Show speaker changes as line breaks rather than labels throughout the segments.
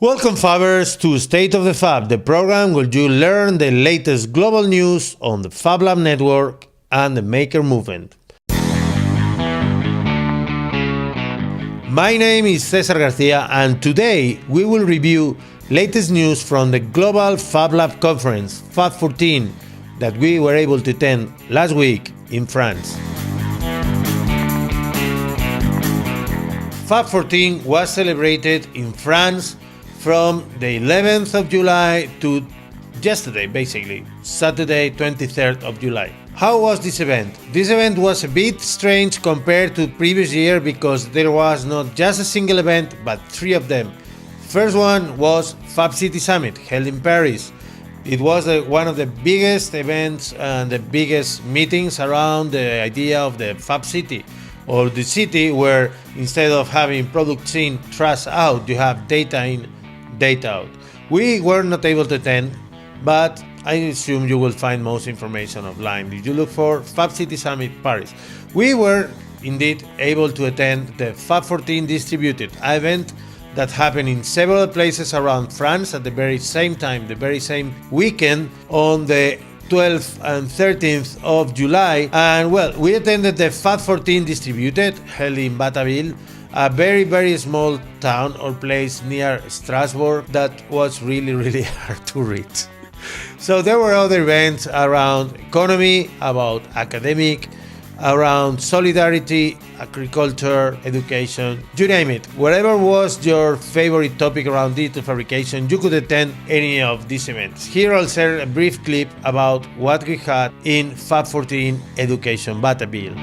Welcome, Fabbers, to State of the Fab, the program where you learn the latest global news on the Fab Lab network and the Maker movement. My name is Cesar Garcia, and today we will review latest news from the Global Fab Lab conference, FAB14, that we were able to attend last week in France. FAB14 was celebrated in France from the 11th of July to yesterday, basically, Saturday, 23rd of July. How was this event? This event was a bit strange compared to previous year because there was not just a single event, but three of them. First one was Fab City Summit, held in Paris. It was one of the biggest events and the biggest meetings around the idea of the Fab City, or the city where instead of having products in, trust out, you have data in, data out. We were not able to attend, but I assume you will find most information offline if you look for Fab City Summit Paris. We were indeed able to attend the FAB14 distributed event that happened in several places around France at the very same time, the very same weekend on the 12th and 13th of July. And well, we attended the FAB14 distributed held in Bataille, a very small town or place near Strasbourg that was really hard to reach. So there were other events around economy, about academic, around solidarity, agriculture, education, you name it. Whatever was your favorite topic around digital fabrication, you could attend any of these events. Here I'll share a brief clip about what we had in FAB14 Education Bataille.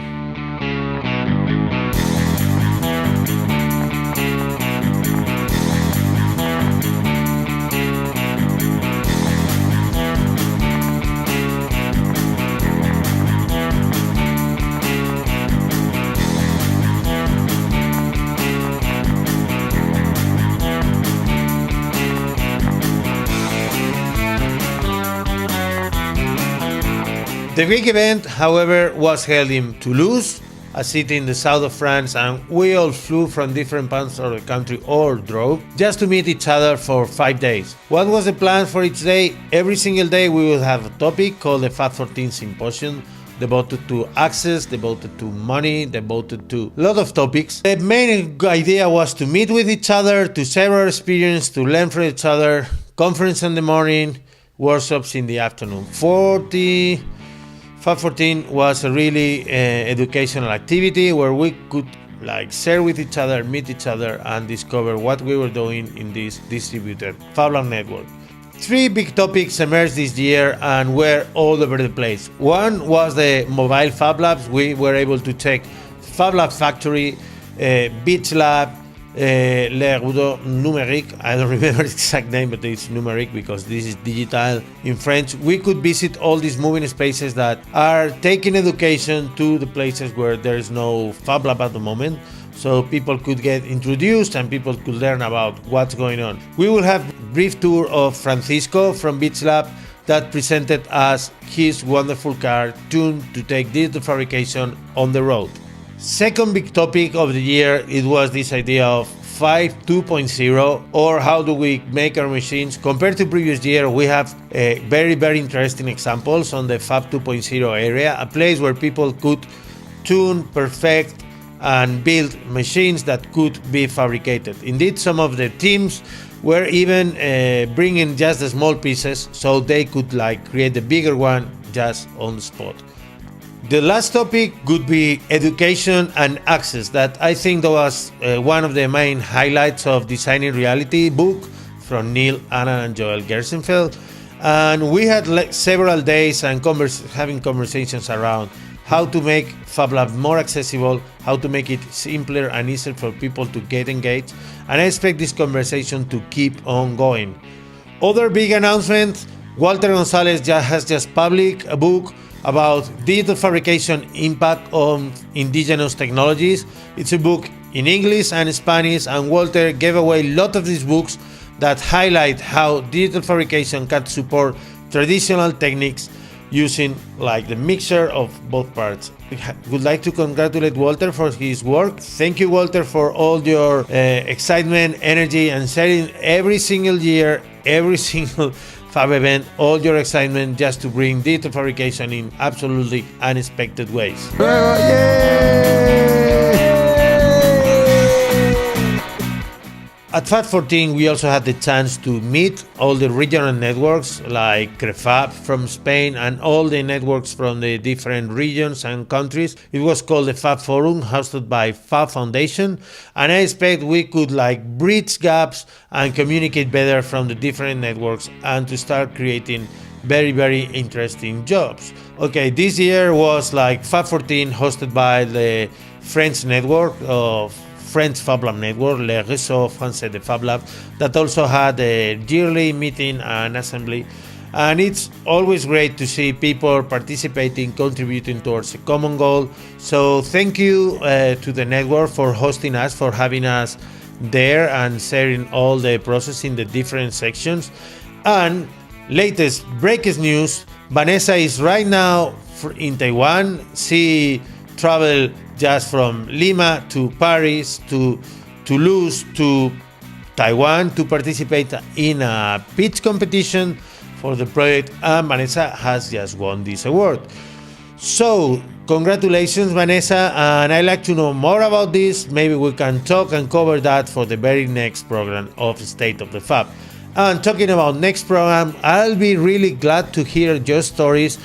The big event, however, was held in Toulouse, a city in the south of France, and we all flew from different parts of the country or drove just to meet each other for 5 days. What was the plan for each day? Every single day we will have a topic called the FAB14 Symposium, devoted to access, devoted to money, devoted to a lot of topics. The main idea was to meet with each other, to share our experience, to learn from each other, conference in the morning, workshops in the afternoon. FAB14 was a really educational activity where we could share with each other, meet each other, and discover what we were doing in this distributed Fab Lab network. Three big topics emerged this year and were all over the place. One was the mobile Fab Labs. We were able to check Fab Lab Factory, Beach Lab, Le Rudo Numérique. I don't remember the exact name, but it's numeric because this is digital in French. We could visit all these moving spaces that are taking education to the places where there is no Fab Lab at the moment, so people could get introduced and people could learn about what's going on. We will have a brief tour of Francisco from Beach Lab that presented us his wonderful car tuned to take digital fabrication on the road. Second big topic of the year, it was this idea of FAB 2.0, or how do we make our machines. Compared to previous year, we have very interesting examples on the FAB 2.0 area, a place where people could tune, perfect, and build machines that could be fabricated. Indeed, some of the teams were even bringing just the small pieces so they could create the bigger one just on the spot. The last topic could be education and access. That I think that was one of the main highlights of Designing Reality book from Neil, Anna, and Joel Gersenfeld. And we had several days and having conversations around how to make Fab Lab more accessible, how to make it simpler and easier for people to get engaged. And I expect this conversation to keep on going. Other big announcements, Walter Gonzalez has just published a book about digital fabrication impact on indigenous technologies. It's a book in English and Spanish, and Walter gave away a lot of these books that highlight how digital fabrication can support traditional techniques using like the mixer of both parts. I would like to congratulate Walter for his work. Thank you, Walter, for all your excitement, energy, and sharing every single year, every single Fab event, all your excitement just to bring digital fabrication in absolutely unexpected ways. At FAB14, we also had the chance to meet all the regional networks like FAB from Spain and all the networks from the different regions and countries. It was called the Fab Forum, hosted by Fab Foundation, and I expect we could like bridge gaps and communicate better from the different networks and to start creating very, very interesting jobs. Okay, this year was like FAB14 hosted by the French network of French Fab Lab network, Le Réseau Français de Fab Lab, that also had a yearly meeting and assembly. And it's always great to see people participating, contributing towards a common goal. So thank you to the network for hosting us, for having us there and sharing all the process in the different sections. And latest breaking news, Vanessa is right now in Taiwan. She traveled just from Lima to Paris to Toulouse to Taiwan to participate in a pitch competition for the project, and Vanessa has just won this award. So congratulations, Vanessa, and I'd like to know more about this. Maybe we can talk and cover that for the very next program of State of the Fab. And talking about next program, I'll be really glad to hear your stories,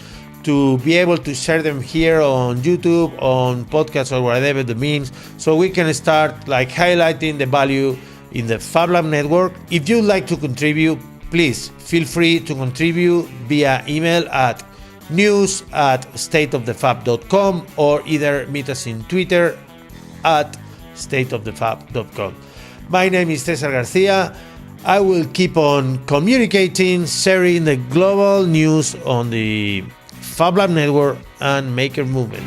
to be able to share them here on YouTube, on podcasts, or whatever the means, so we can start like highlighting the value in the Fab Lab network. If you'd like to contribute, please feel free to contribute via email at news@stateofthefab.com or either meet us in Twitter at stateofthefab.com. My name is Cesar Garcia. I will keep on communicating, sharing the global news on the Fab Lab network and maker movement.